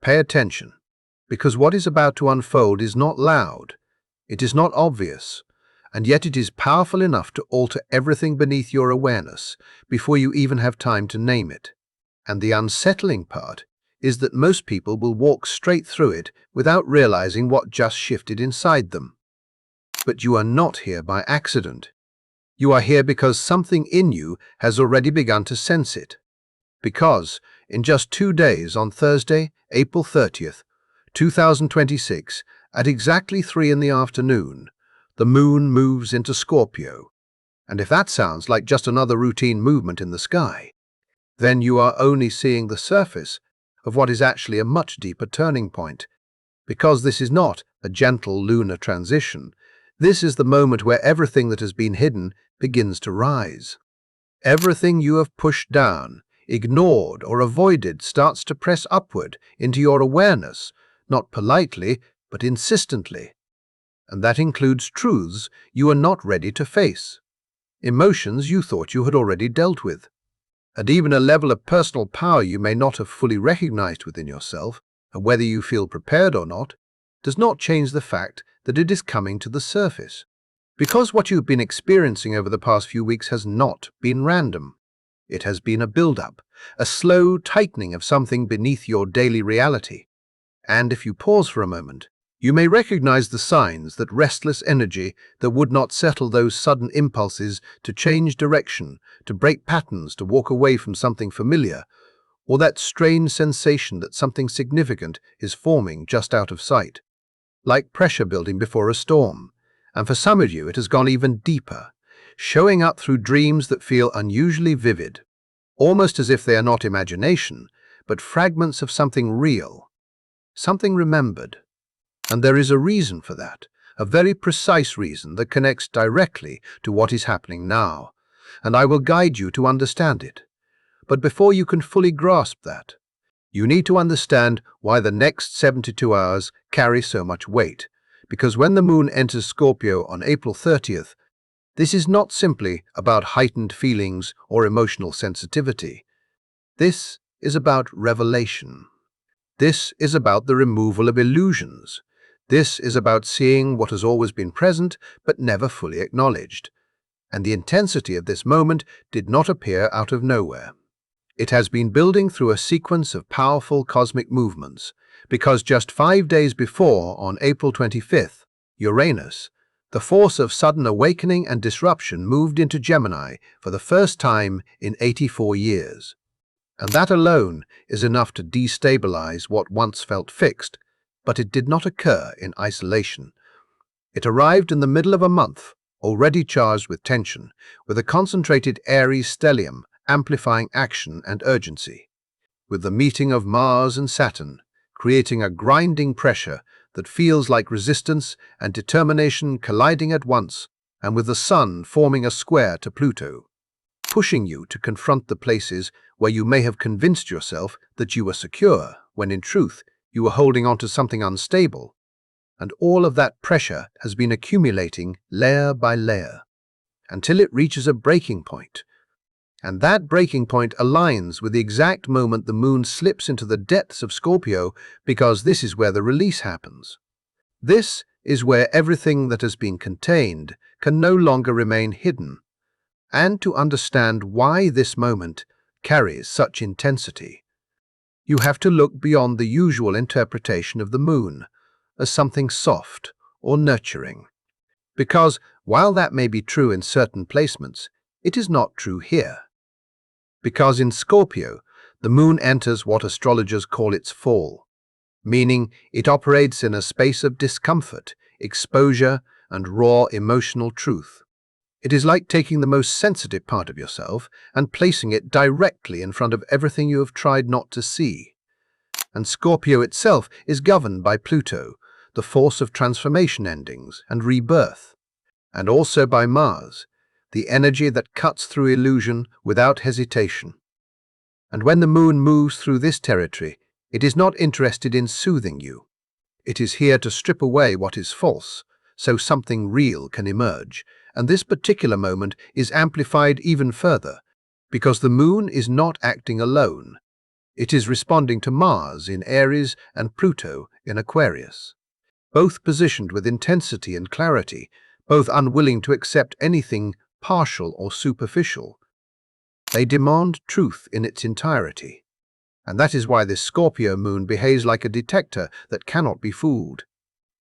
pay attention, because what is about to unfold is not loud, it is not obvious, and yet it is powerful enough to alter everything beneath your awareness before you even have time to name it. And the unsettling part is that most people will walk straight through it without realizing what just shifted inside them. But you are not here by accident. You are here because something in you has already begun to sense it. Because in just 2 days, on Thursday, April 30th, 2026, at exactly 3 in the afternoon, the moon moves into Scorpio. And if that sounds like just another routine movement in the sky, then you are only seeing the surface of what is actually a much deeper turning point. Because this is not a gentle lunar transition, this is the moment where everything that has been hidden begins to rise. Everything you have pushed down, ignored, or avoided starts to press upward into your awareness, not politely, but insistently. And that includes truths you are not ready to face, emotions you thought you had already dealt with, and even a level of personal power you may not have fully recognized within yourself. And whether you feel prepared or not does not change the fact that it is coming to the surface. Because what you've been experiencing over the past few weeks has not been random. It has been a buildup, a slow tightening of something beneath your daily reality. And if you pause for a moment, you may recognize the signs, that restless energy that would not settle, those sudden impulses to change direction, to break patterns, to walk away from something familiar, or that strange sensation that something significant is forming just out of sight, like pressure building before a storm. And for some of you, it has gone even deeper, showing up through dreams that feel unusually vivid, almost as if they are not imagination, but fragments of something real, something remembered. And there is a reason for that, a very precise reason that connects directly to what is happening now, and I will guide you to understand it. But before you can fully grasp that, you need to understand why the next 72 hours carry so much weight, because when the moon enters Scorpio on April 30th, this is not simply about heightened feelings or emotional sensitivity. This is about revelation. This is about the removal of illusions. This is about seeing what has always been present but never fully acknowledged. And the intensity of this moment did not appear out of nowhere. It has been building through a sequence of powerful cosmic movements, because just 5 days before, on April 25th, Uranus, the force of sudden awakening and disruption, moved into Gemini for the first time in 84 years. And that alone is enough to destabilize what once felt fixed, but it did not occur in isolation. It arrived in the middle of a month, already charged with tension, with a concentrated Aries stellium amplifying action and urgency, with the meeting of Mars and Saturn, creating a grinding pressure that feels like resistance and determination colliding at once, and with the Sun forming a square to Pluto, pushing you to confront the places where you may have convinced yourself that you were secure, when in truth you were holding on to something unstable. And all of that pressure has been accumulating layer by layer, until it reaches a breaking point. And that breaking point aligns with the exact moment the moon slips into the depths of Scorpio, because this is where the release happens. This is where everything that has been contained can no longer remain hidden. And to understand why this moment carries such intensity, you have to look beyond the usual interpretation of the moon as something soft or nurturing. Because while that may be true in certain placements, it is not true here. Because in Scorpio, the moon enters what astrologers call its fall, meaning it operates in a space of discomfort, exposure, and raw emotional truth. It is like taking the most sensitive part of yourself and placing it directly in front of everything you have tried not to see. And Scorpio itself is governed by Pluto, the force of transformation, endings, and rebirth, and also by Mars, the energy that cuts through illusion without hesitation. And when the moon moves through this territory, it is not interested in soothing you. It is here to strip away what is false, so something real can emerge. And this particular moment is amplified even further, because the moon is not acting alone. It is responding to Mars in Aries and Pluto in Aquarius, both positioned with intensity and clarity, both unwilling to accept anything partial or superficial. They demand truth in its entirety. And that is why this Scorpio moon behaves like a detector that cannot be fooled.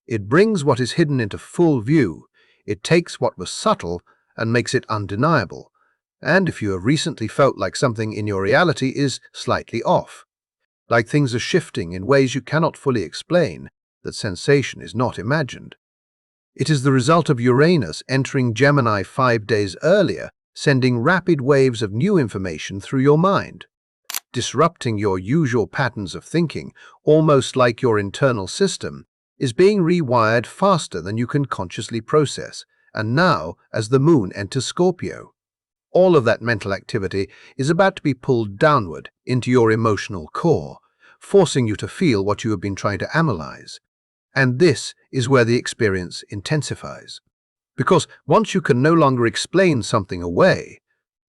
It brings what is hidden into full view. It takes what was subtle and makes it undeniable. And if you have recently felt like something in your reality is slightly off, like things are shifting in ways you cannot fully explain, that sensation is not imagined. It is the result of Uranus entering Gemini 5 days earlier, sending rapid waves of new information through your mind, disrupting your usual patterns of thinking, almost like your internal system is being rewired faster than you can consciously process. And now, as the moon enters Scorpio, all of that mental activity is about to be pulled downward into your emotional core, forcing you to feel what you have been trying to analyze. And this is where the experience intensifies. Because once you can no longer explain something away,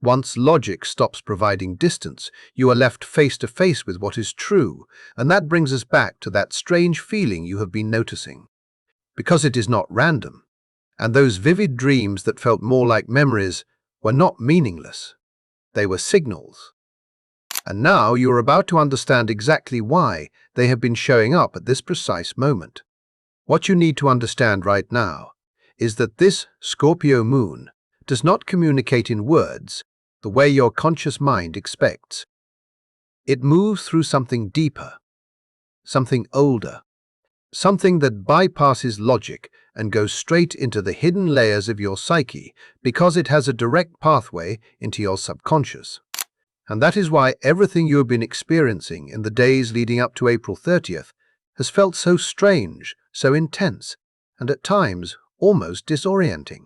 once logic stops providing distance, you are left face to face with what is true, and that brings us back to that strange feeling you have been noticing. Because it is not random, and those vivid dreams that felt more like memories were not meaningless. They were signals. And now you are about to understand exactly why they have been showing up at this precise moment. What you need to understand right now is that this Scorpio moon does not communicate in words the way your conscious mind expects. It moves through something deeper, something older, something that bypasses logic and goes straight into the hidden layers of your psyche because it has a direct pathway into your subconscious. And that is why everything you have been experiencing in the days leading up to April 30th has felt so strange, so intense, and at times almost disorienting.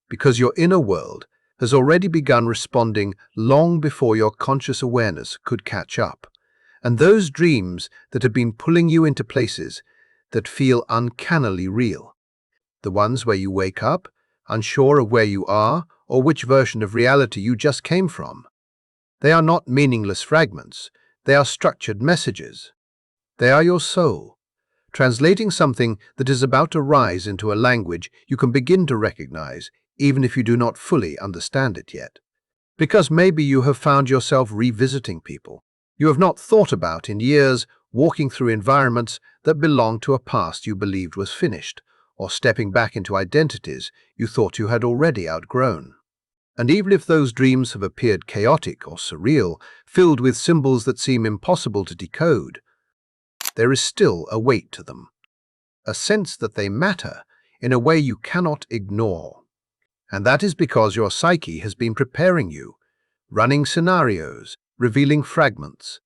Because your inner world has already begun responding long before your conscious awareness could catch up. And those dreams that have been pulling you into places that feel uncannily real, the ones where you wake up, unsure of where you are or which version of reality you just came from. They are not meaningless fragments, they are structured messages. They are your soul, translating something that is about to rise into a language you can begin to recognize, even if you do not fully understand it yet. Because maybe you have found yourself revisiting people you have not thought about in years, walking through environments that belonged to a past you believed was finished, or stepping back into identities you thought you had already outgrown. And even if those dreams have appeared chaotic or surreal, filled with symbols that seem impossible to decode, there is still a weight to them, a sense that they matter in a way you cannot ignore. And that is because your psyche has been preparing you, running scenarios, revealing fragments,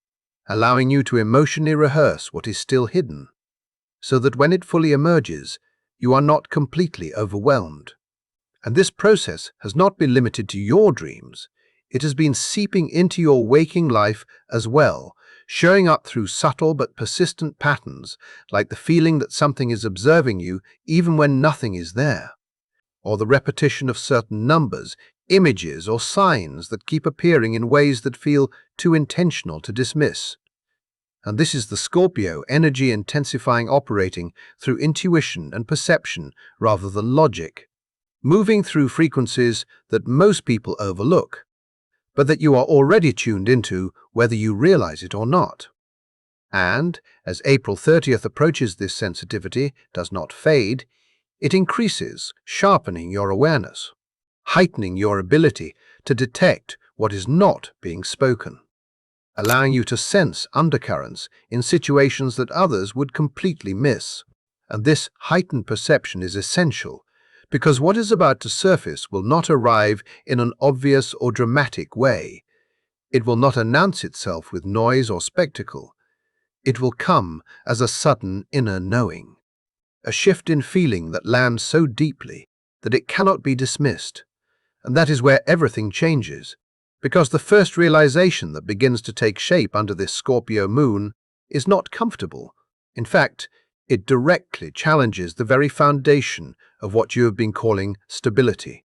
allowing you to emotionally rehearse what is still hidden, so that when it fully emerges, you are not completely overwhelmed. And this process has not been limited to your dreams. It has been seeping into your waking life as well, showing up through subtle but persistent patterns, like the feeling that something is observing you even when nothing is there, or the repetition of certain numbers, images, or signs that keep appearing in ways that feel too intentional to dismiss. And this is the Scorpio energy intensifying, operating through intuition and perception rather than logic, moving through frequencies that most people overlook, but that you are already tuned into whether you realize it or not. And as April 30th approaches, this sensitivity does not fade, it increases, sharpening your awareness, heightening your ability to detect what is not being spoken, allowing you to sense undercurrents in situations that others would completely miss. And this heightened perception is essential, because what is about to surface will not arrive in an obvious or dramatic way. It will not announce itself with noise or spectacle. It will come as a sudden inner knowing, a shift in feeling that lands so deeply that it cannot be dismissed. And that is where everything changes, because the first realization that begins to take shape under this Scorpio moon is not comfortable. In fact, it directly challenges the very foundation of what you have been calling stability.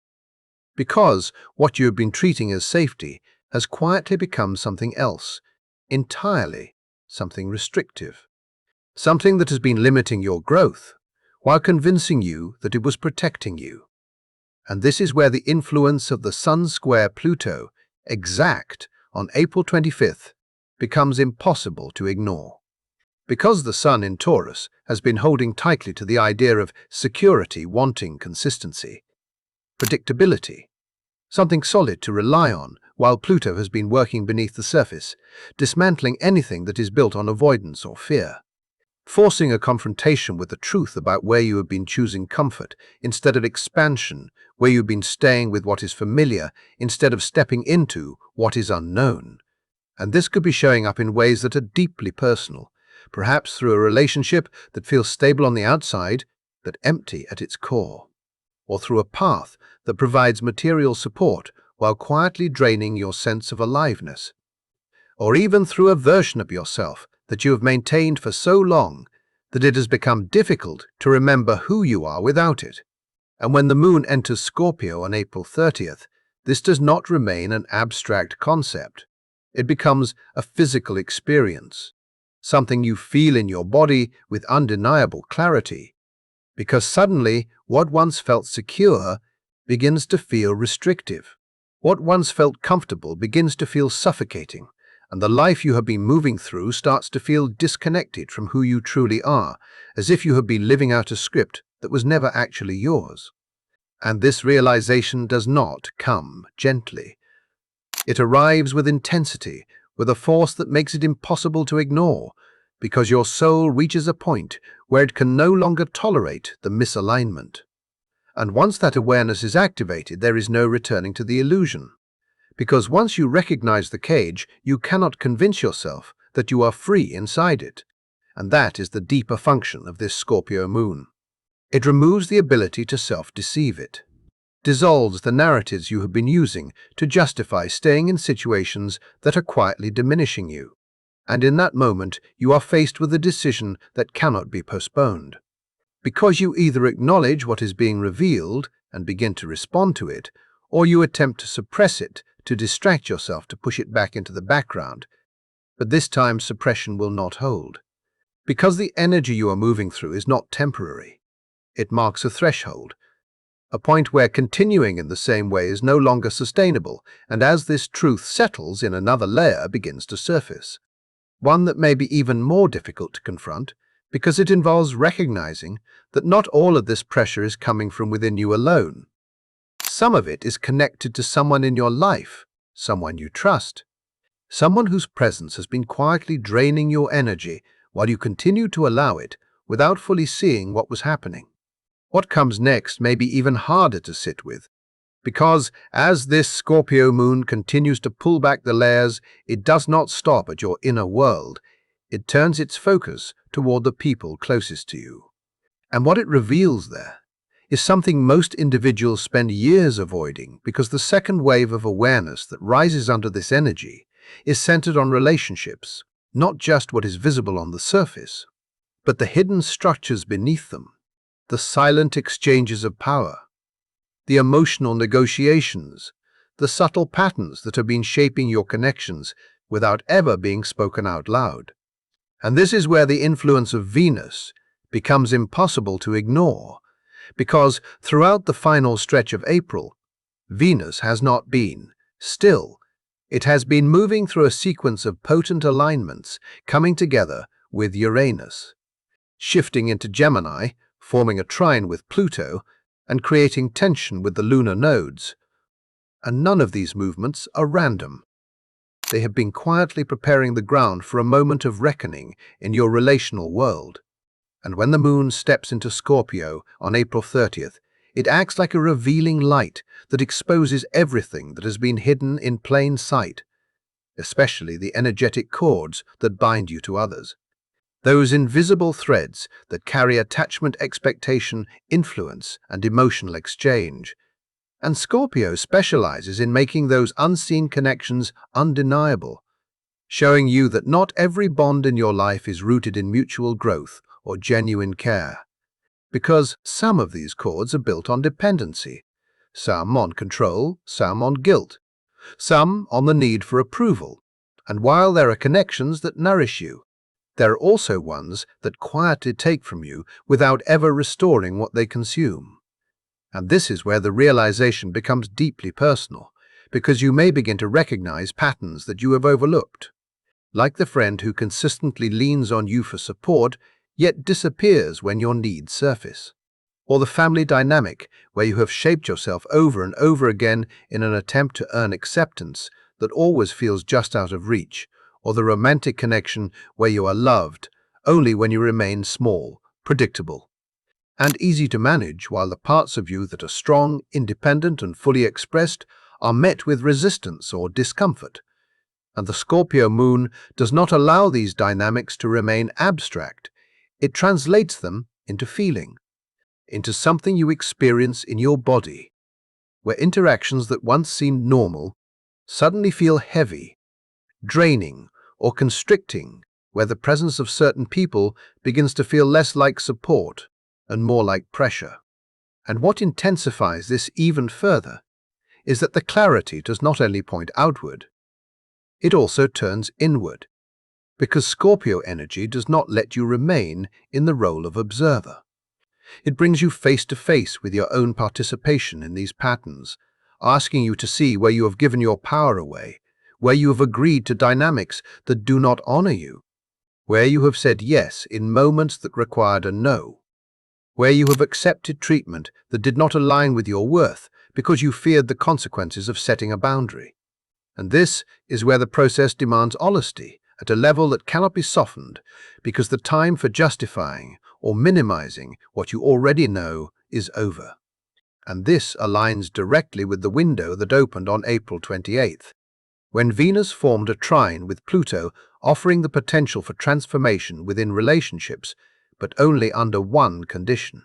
Because what you have been treating as safety has quietly become something else entirely. something restrictive, something that has been limiting your growth, while convincing you that it was protecting you. And this is where the influence of the Sun square Pluto, exact on April 25th, becomes impossible to ignore. Because the Sun in Taurus has been holding tightly to the idea of security, wanting consistency, predictability, something solid to rely on, while Pluto has been working beneath the surface, dismantling anything that is built on avoidance or fear, forcing a confrontation with the truth about where you have been choosing comfort instead of expansion, where you've been staying with what is familiar instead of stepping into what is unknown. And this could be showing up in ways that are deeply personal, perhaps through a relationship that feels stable on the outside but empty at its core, or through a path that provides material support while quietly draining your sense of aliveness, or even through a version of yourself that you have maintained for so long that it has become difficult to remember who you are without it. And when the moon enters Scorpio on April 30th, this does not remain an abstract concept. It becomes a physical experience, something you feel in your body with undeniable clarity, because suddenly what once felt secure begins to feel restrictive. What once felt comfortable begins to feel suffocating, and the life you have been moving through starts to feel disconnected from who you truly are, as if you have been living out a script that was never actually yours. And this realization does not come gently. It arrives with intensity, with a force that makes it impossible to ignore, because your soul reaches a point where it can no longer tolerate the misalignment. And once that awareness is activated, there is no returning to the illusion. Because once you recognize the cage, you cannot convince yourself that you are free inside it. And that is the deeper function of this Scorpio moon. It removes the ability to self-deceive it, dissolves the narratives you have been using to justify staying in situations that are quietly diminishing you. And in that moment, you are faced with a decision that cannot be postponed. Because you either acknowledge what is being revealed and begin to respond to it, or you attempt to suppress it, to distract yourself, to push it back into the background. But this time, suppression will not hold. Because the energy you are moving through is not temporary. It marks a threshold, a point where continuing in the same way is no longer sustainable, and as this truth settles in, another layer begins to surface. One that may be even more difficult to confront, because it involves recognizing that not all of this pressure is coming from within you alone. Some of it is connected to someone in your life, someone you trust, someone whose presence has been quietly draining your energy while you continue to allow it without fully seeing what was happening. What comes next may be even harder to sit with, because as this Scorpio moon continues to pull back the layers, it does not stop at your inner world. It turns its focus toward the people closest to you. And what it reveals there is something most individuals spend years avoiding, because the second wave of awareness that rises under this energy is centered on relationships, not just what is visible on the surface, but the hidden structures beneath them, the silent exchanges of power, the emotional negotiations, the subtle patterns that have been shaping your connections without ever being spoken out loud. And this is where the influence of Venus becomes impossible to ignore, because throughout the final stretch of April, Venus has not been still. It has been moving through a sequence of potent alignments coming together with Uranus, shifting into Gemini, forming a trine with Pluto, and creating tension with the lunar nodes. And none of these movements are random. They have been quietly preparing the ground for a moment of reckoning in your relational world. And when the moon steps into Scorpio on April 30th, it acts like a revealing light that exposes everything that has been hidden in plain sight, especially the energetic cords that bind you to others. Those invisible threads that carry attachment, expectation, influence, and emotional exchange. And Scorpio specializes in making those unseen connections undeniable, showing you that not every bond in your life is rooted in mutual growth or genuine care. Because some of these cords are built on dependency, some on control, some on guilt, some on the need for approval. And while there are connections that nourish you, There are also ones that quietly take from you without ever restoring what they consume. And this is where the realization becomes deeply personal, because you may begin to recognize patterns that you have overlooked. Like the friend who consistently leans on you for support, yet disappears when your needs surface. Or the family dynamic where you have shaped yourself over and over again in an attempt to earn acceptance that always feels just out of reach. Or the romantic connection where you are loved only when you remain small, predictable, and easy to manage, while the parts of you that are strong, independent, and fully expressed are met with resistance or discomfort. And the Scorpio moon does not allow these dynamics to remain abstract. It translates them into feeling, into something you experience in your body, where interactions that once seemed normal suddenly feel heavy, draining, or constricting, where the presence of certain people begins to feel less like support and more like pressure. And what intensifies this even further is that the clarity does not only point outward, it also turns inward, because Scorpio energy does not let you remain in the role of observer. It brings you face to face with your own participation in these patterns, asking you to see where you have given your power away, where you have agreed to dynamics that do not honor you, where you have said yes in moments that required a no, where you have accepted treatment that did not align with your worth because you feared the consequences of setting a boundary. And this is where the process demands honesty at a level that cannot be softened, because the time for justifying or minimizing what you already know is over. And this aligns directly with the window that opened on April 28th, when Venus formed a trine with Pluto, offering the potential for transformation within relationships, but only under one condition: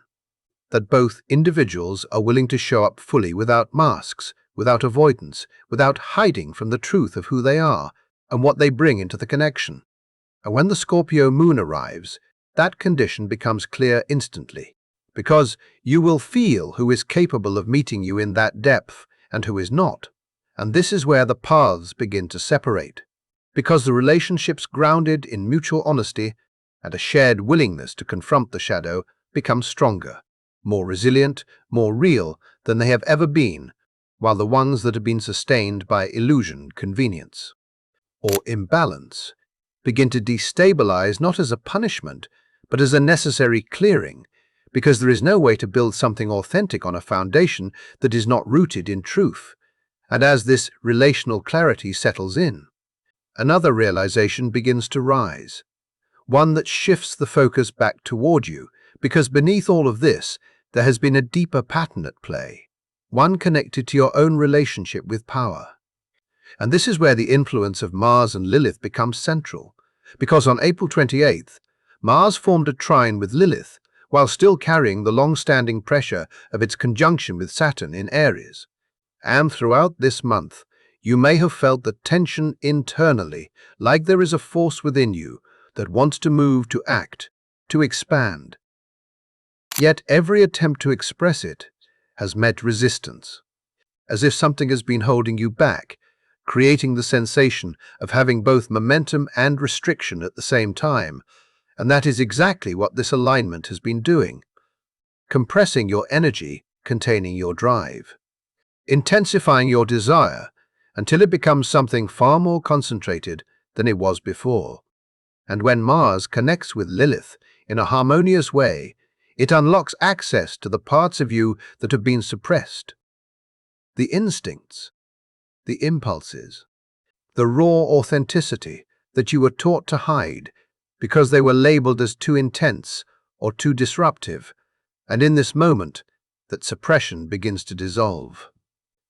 that both individuals are willing to show up fully without masks, without avoidance, without hiding from the truth of who they are and what they bring into the connection. And when the Scorpio moon arrives, that condition becomes clear instantly, because you will feel who is capable of meeting you in that depth and who is not. And this is where the paths begin to separate, because the relationships grounded in mutual honesty and a shared willingness to confront the shadow become stronger, more resilient, more real than they have ever been, while the ones that have been sustained by illusion, convenience, or imbalance begin to destabilize not as a punishment, but as a necessary clearing, because there is no way to build something authentic on a foundation that is not rooted in truth. And as this relational clarity settles in, another realization begins to rise, one that shifts the focus back toward you, because beneath all of this, there has been a deeper pattern at play, one connected to your own relationship with power. And this is where the influence of Mars and Lilith becomes central, because on April 28th, Mars formed a trine with Lilith, while still carrying the long-standing pressure of its conjunction with Saturn in Aries. And throughout this month, you may have felt the tension internally, like there is a force within you that wants to move, to act, to expand. Yet every attempt to express it has met resistance, as if something has been holding you back, creating the sensation of having both momentum and restriction at the same time. And that is exactly what this alignment has been doing: compressing your energy, containing your drive, intensifying your desire until it becomes something far more concentrated than it was before. And when Mars connects with Lilith in a harmonious way, it unlocks access to the parts of you that have been suppressed, the instincts, the impulses, the raw authenticity that you were taught to hide because they were labeled as too intense or too disruptive. And in this moment, that suppression begins to dissolve.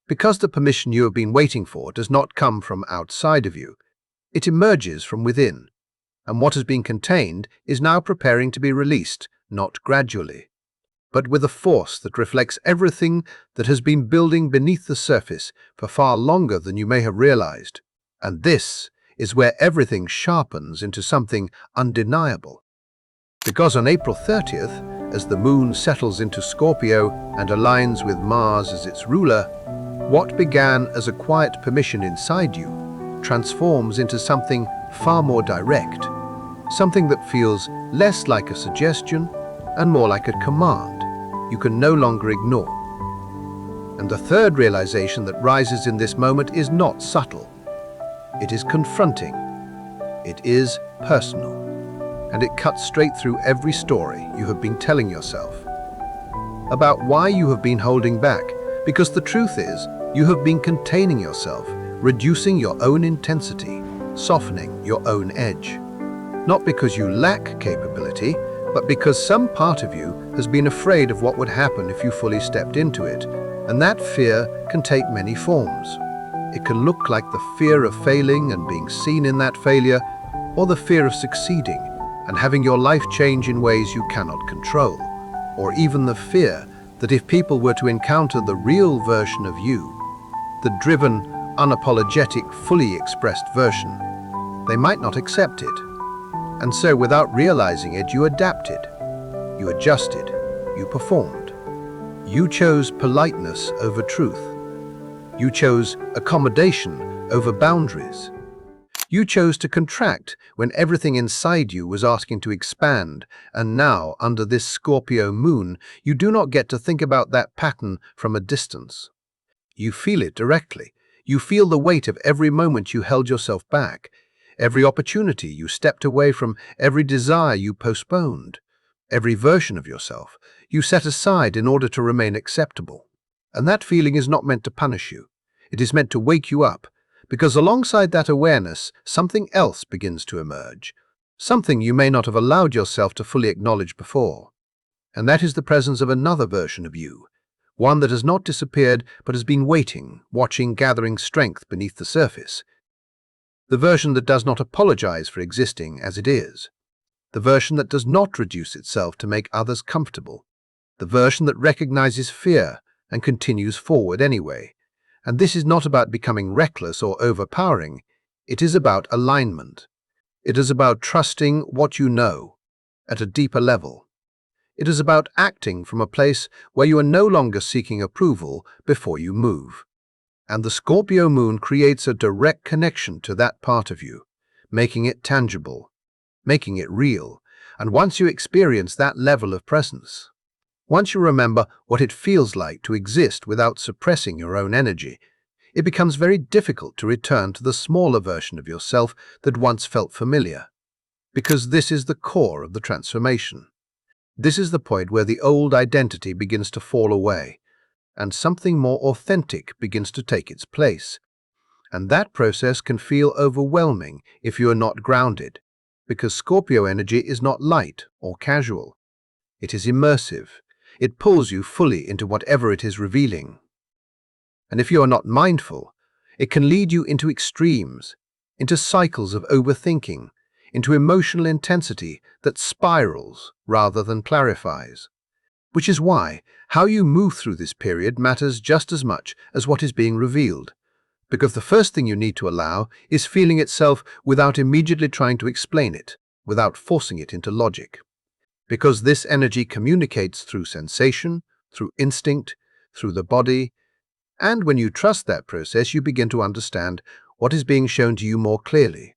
Because the permission you have been waiting for does not come from outside of you, it emerges from within, and what has been contained is now preparing to be released, not gradually, but with a force that reflects everything that has been building beneath the surface for far longer than you may have realized. And this is where everything sharpens into something undeniable. Because on April 30th, as the moon settles into Scorpio and aligns with Mars as its ruler, what began as a quiet permission inside you transforms into something far more direct. something that feels less like a suggestion and more like a command you can no longer ignore. And the third realization that rises in this moment is not subtle. It is confronting. It is personal. And it cuts straight through every story you have been telling yourself about why you have been holding back, because the truth is, you have been containing yourself, reducing your own intensity, softening your own edge. Not because you lack capability, but because some part of you has been afraid of what would happen if you fully stepped into it, and that fear can take many forms. It can look like the fear of failing and being seen in that failure, or the fear of succeeding and having your life change in ways you cannot control, or even the fear that if people were to encounter the real version of you, the driven, unapologetic, fully expressed version, they might not accept it. And so, without realizing it, you adapted, you adjusted, you performed. You chose politeness over truth. You chose accommodation over boundaries. You chose to contract when everything inside you was asking to expand, and now, under this Scorpio moon, you do not get to think about that pattern from a distance. You feel it directly. You feel the weight of every moment you held yourself back, every opportunity you stepped away from, every desire you postponed, every version of yourself you set aside in order to remain acceptable. And that feeling is not meant to punish you. It is meant to wake you up, because alongside that awareness, something else begins to emerge, something you may not have allowed yourself to fully acknowledge before. And that is the presence of another version of you, one that has not disappeared but has been waiting, watching, gathering strength beneath the surface. The version that does not apologize for existing as it is. The version that does not reduce itself to make others comfortable. The version that recognizes fear and continues forward anyway. And this is not about becoming reckless or overpowering. It is about alignment. It is about trusting what you know at a deeper level. It is about acting from a place where you are no longer seeking approval before you move. And the Scorpio moon creates a direct connection to that part of you, making it tangible, making it real. And once you experience that level of presence, once you remember what it feels like to exist without suppressing your own energy, it becomes very difficult to return to the smaller version of yourself that once felt familiar. Because this is the core of the transformation. This is the point where the old identity begins to fall away, and something more authentic begins to take its place. And that process can feel overwhelming if you are not grounded, because Scorpio energy is not light or casual. It is immersive. It pulls you fully into whatever it is revealing. And if you are not mindful, it can lead you into extremes, into cycles of overthinking, into emotional intensity that spirals rather than clarifies. Which is why how you move through this period matters just as much as what is being revealed. Because the first thing you need to allow is feeling itself without immediately trying to explain it, without forcing it into logic. Because this energy communicates through sensation, through instinct, through the body, and when you trust that process, you begin to understand what is being shown to you more clearly.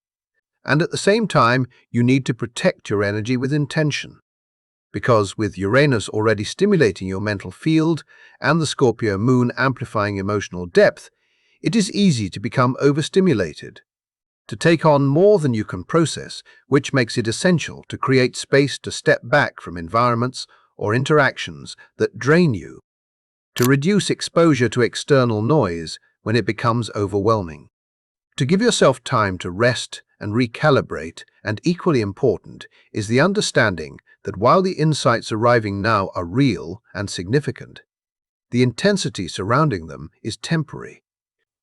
And at the same time, you need to protect your energy with intention. Because with Uranus already stimulating your mental field and the Scorpio moon amplifying emotional depth, it is easy to become overstimulated, to take on more than you can process, which makes it essential to create space to step back from environments or interactions that drain you, to reduce exposure to external noise when it becomes overwhelming, to give yourself time to rest and recalibrate. And equally important is the understanding that while the insights arriving now are real and significant, the intensity surrounding them is temporary,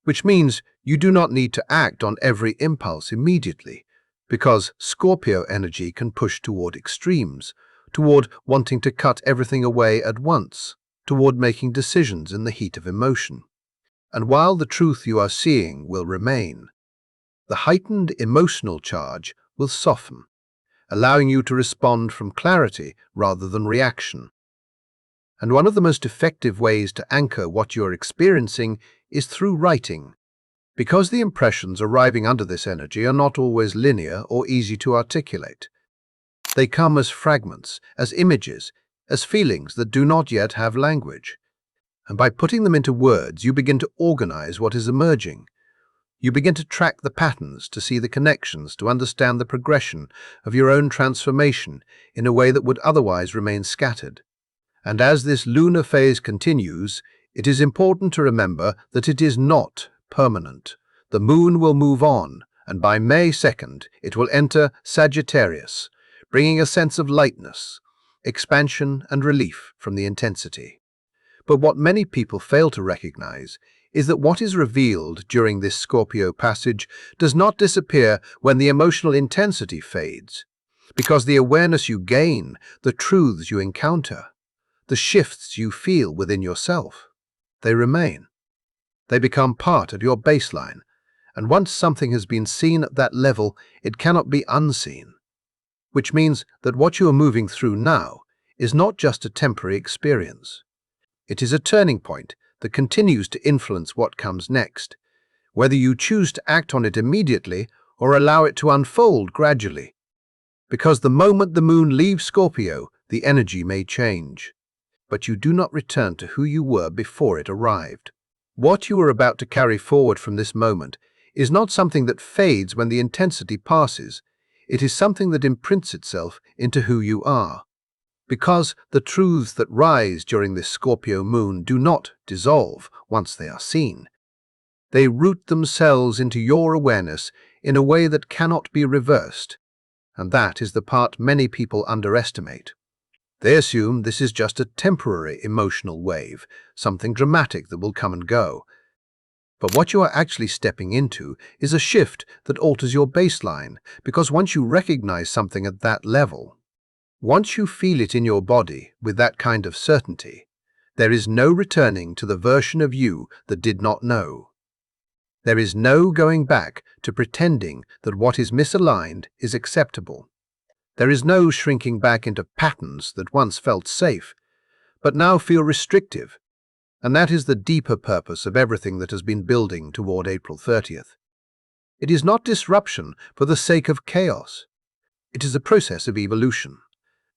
which means you do not need to act on every impulse immediately, because Scorpio energy can push toward extremes, toward wanting to cut everything away at once, toward making decisions in the heat of emotion. And while the truth you are seeing will remain, the heightened emotional charge will soften, allowing you to respond from clarity rather than reaction. And one of the most effective ways to anchor what you're experiencing is through writing, because the impressions arriving under this energy are not always linear or easy to articulate. They come as fragments, as images, as feelings that do not yet have language. And by putting them into words, you begin to organize what is emerging. You begin to track the patterns, to see the connections, to understand the progression of your own transformation in a way that would otherwise remain scattered. And as this lunar phase continues, it is important to remember that it is not permanent. The moon will move on, and by May 2nd, it will enter Sagittarius, bringing a sense of lightness, expansion, and relief from the intensity. But what many people fail to recognize is that what is revealed during this Scorpio passage does not disappear when the emotional intensity fades, because the awareness you gain, the truths you encounter, the shifts you feel within yourself, they remain. They become part of your baseline, and once something has been seen at that level, it cannot be unseen, which means that what you are moving through now is not just a temporary experience. It is a turning point that continues to influence what comes next, whether you choose to act on it immediately or allow it to unfold gradually. Because the moment the moon leaves Scorpio, the energy may change, but you do not return to who you were before it arrived. What you are about to carry forward from this moment is not something that fades when the intensity passes. It is something that imprints itself into who you are. Because the truths that rise during this Scorpio moon do not dissolve once they are seen. They root themselves into your awareness in a way that cannot be reversed, and that is the part many people underestimate. They assume this is just a temporary emotional wave, something dramatic that will come and go. But what you are actually stepping into is a shift that alters your baseline, because once you recognize something at that level, once you feel it in your body with that kind of certainty, there is no returning to the version of you that did not know. There is no going back to pretending that what is misaligned is acceptable. There is no shrinking back into patterns that once felt safe, but now feel restrictive. And that is the deeper purpose of everything that has been building toward April 30th. It is not disruption for the sake of chaos. It is a process of evolution,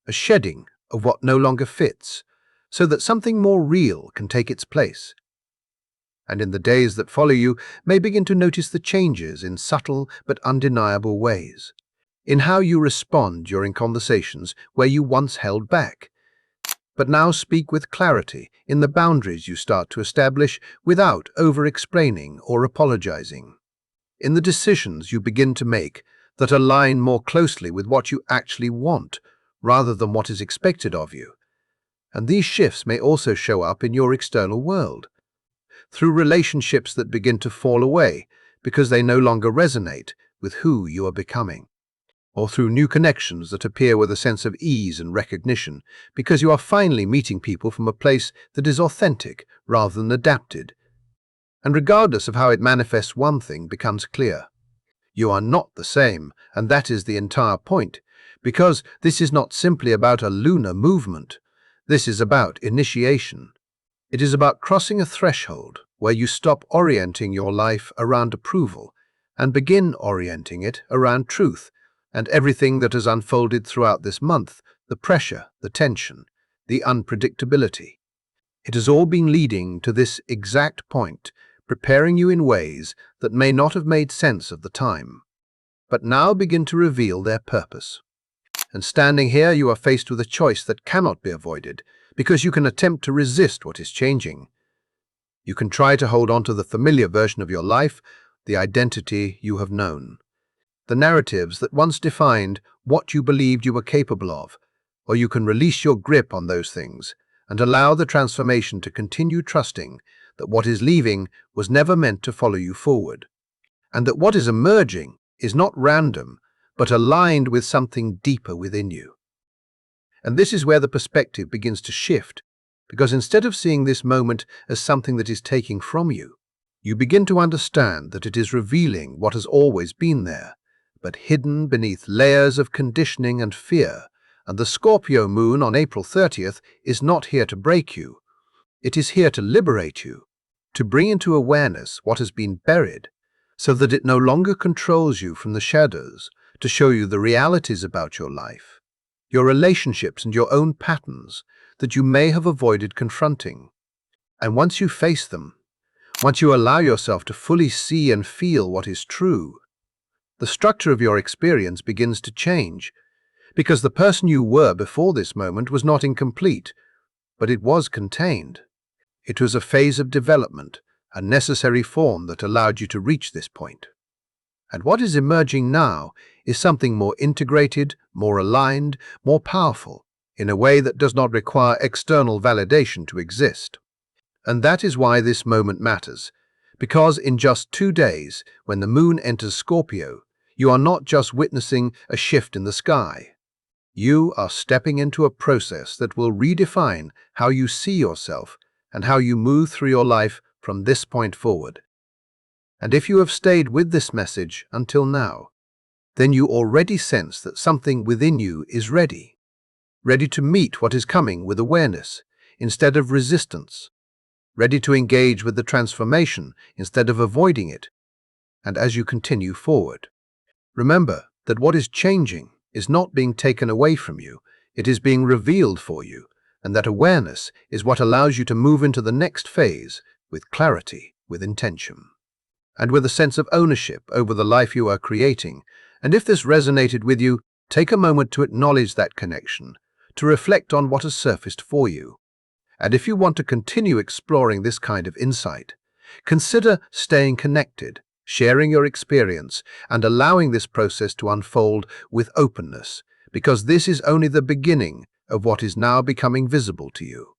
a shedding of what no longer fits, so that something more real can take its place. And in the days that follow, you may begin to notice the changes in subtle but undeniable ways, in how you respond during conversations where you once held back, but now speak with clarity, in the boundaries you start to establish without over-explaining or apologizing, in the decisions you begin to make that align more closely with what you actually want rather than what is expected of you. And these shifts may also show up in your external world, through relationships that begin to fall away because they no longer resonate with who you are becoming, or through new connections that appear with a sense of ease and recognition because you are finally meeting people from a place that is authentic rather than adapted. And regardless of how it manifests, one thing becomes clear. You are not the same, and that is the entire point, because this is not simply about a lunar movement. This is about initiation. It is about crossing a threshold where you stop orienting your life around approval and begin orienting it around truth and everything that has unfolded throughout this month, the pressure, the tension, the unpredictability. It has all been leading to this exact point, preparing you in ways that may not have made sense at the time, but now begin to reveal their purpose. And standing here, you are faced with a choice that cannot be avoided, because you can attempt to resist what is changing. You can try to hold on to the familiar version of your life, the identity you have known, the narratives that once defined what you believed you were capable of, or you can release your grip on those things and allow the transformation to continue, trusting that what is leaving was never meant to follow you forward, and that what is emerging is not random, but aligned with something deeper within you. And this is where the perspective begins to shift, because instead of seeing this moment as something that is taking from you, you begin to understand that it is revealing what has always been there, but hidden beneath layers of conditioning and fear. And the Scorpio moon on April 30th is not here to break you. It is here to liberate you, to bring into awareness what has been buried, so that it no longer controls you from the shadows, to show you the realities about your life. your relationships and your own patterns that you may have avoided confronting. And once you face them, once you allow yourself to fully see and feel what is true, the structure of your experience begins to change, because the person you were before this moment was not incomplete, but it was contained. It was a phase of development, a necessary form that allowed you to reach this point. And what is emerging now is something more integrated, more aligned, more powerful, in a way that does not require external validation to exist. And that is why this moment matters, because in just 2 days, when the moon enters Scorpio, you are not just witnessing a shift in the sky. You are stepping into a process that will redefine how you see yourself and how you move through your life from this point forward. And if you have stayed with this message until now, then you already sense that something within you is ready to meet what is coming with awareness instead of resistance, ready to engage with the transformation instead of avoiding it. And as you continue forward, remember that what is changing is not being taken away from you, it is being revealed for you, and that awareness is what allows you to move into the next phase with clarity, with intention, and with a sense of ownership over the life you are creating. And if this resonated with you, take a moment to acknowledge that connection, to reflect on what has surfaced for you. And if you want to continue exploring this kind of insight, consider staying connected, sharing your experience, and allowing this process to unfold with openness, because this is only the beginning of what is now becoming visible to you.